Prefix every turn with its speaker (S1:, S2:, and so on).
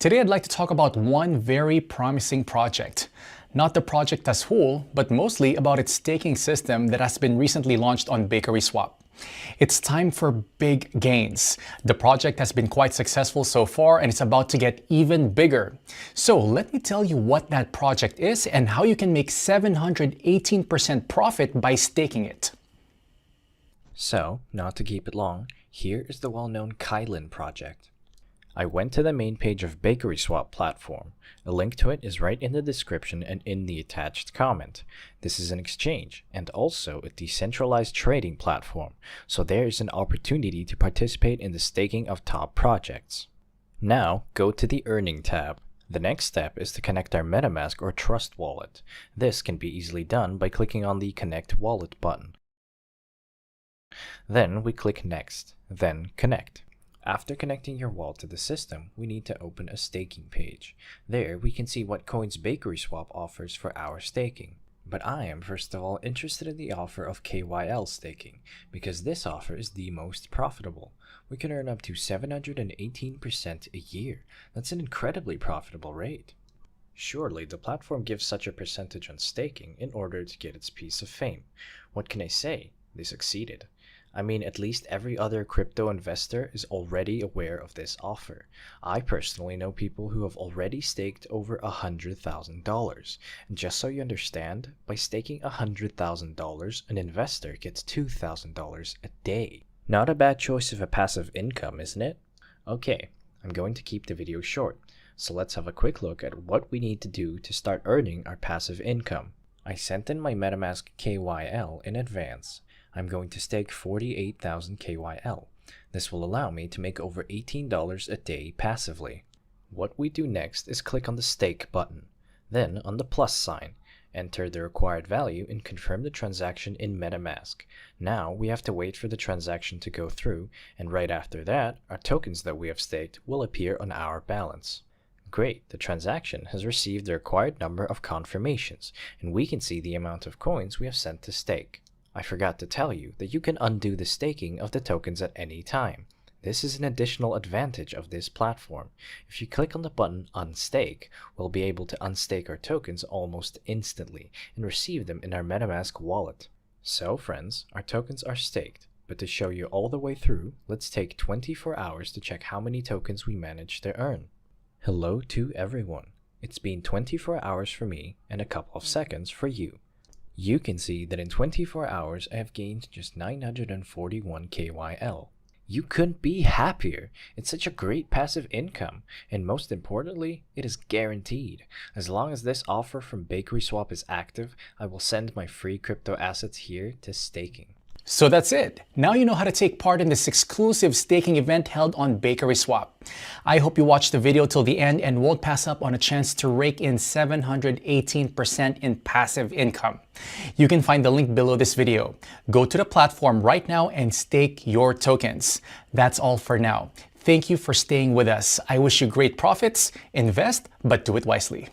S1: Today I'd like to talk about one very promising project. Not the project as whole, but mostly about its staking system that has been recently launched on BakerySwap. It's time for big gains. The project has been quite successful so far and it's about to get even bigger. So let me tell you what that project is and how you can make 718% profit by staking it.
S2: So, not to keep it long, here is the well-known KYLIN project. I went to the main page of BakerySwap platform. A link to it is right in the description and in the attached comment. This is an exchange and also a decentralized trading platform, so there is an opportunity to participate in the staking of top projects. Now, go to the Earning tab. The next step is to connect our MetaMask or Trust wallet. This can be easily done by clicking on the Connect Wallet button. Then we click Next, then Connect. After connecting your wallet to the system, we need to open a staking page. There, we can see what coins BakerySwap offers for our staking. But I am first of all interested in the offer of KYL staking, because this offer is the most profitable. We can earn up to 718% a year. That's an incredibly profitable rate. Surely the platform gives such a percentage on staking in order to get its piece of fame. What can I say? They succeeded. I mean, at least every other crypto investor is already aware of this offer. I personally know people who have already staked over $100,000. And just so you understand, by staking $100,000, an investor gets $2,000 a day. Not a bad choice of a passive income, isn't it? Okay, I'm going to keep the video short, so let's have a quick look at what we need to do to start earning our passive income. I sent in my MetaMask KYL in advance. I'm going to stake 48,000 KYL. This will allow me to make over $18 a day passively. What we do next is click on the Stake button, then on the plus sign, enter the required value and confirm the transaction in MetaMask. Now we have to wait for the transaction to go through, and right after that, our tokens that we have staked will appear on our balance. Great, the transaction has received the required number of confirmations, and we can see the amount of coins we have sent to stake. I forgot to tell you that you can undo the staking of the tokens at any time. This is an additional advantage of this platform. If you click on the button Unstake, we'll be able to unstake our tokens almost instantly and receive them in our MetaMask wallet. So friends, our tokens are staked, but to show you all the way through, let's take 24 hours to check how many tokens we managed to earn. Hello to everyone. It's been 24 hours for me and a couple of seconds for you. You can see that in 24 hours I have gained just 941 KYL. You couldn't be happier. It's such a great passive income, and most importantly, it is guaranteed. As long as this offer from BakerySwap is active, I will send my free crypto assets here to staking.
S1: So that's it. Now you know how to take part in this exclusive staking event held on BakerySwap. I hope you watch the video till the end and won't pass up on a chance to rake in 718% in passive income. You can find the link below this video. Go to the platform right now and stake your tokens. That's all for now. Thank you for staying with us. I wish you great profits. Invest, but do it wisely.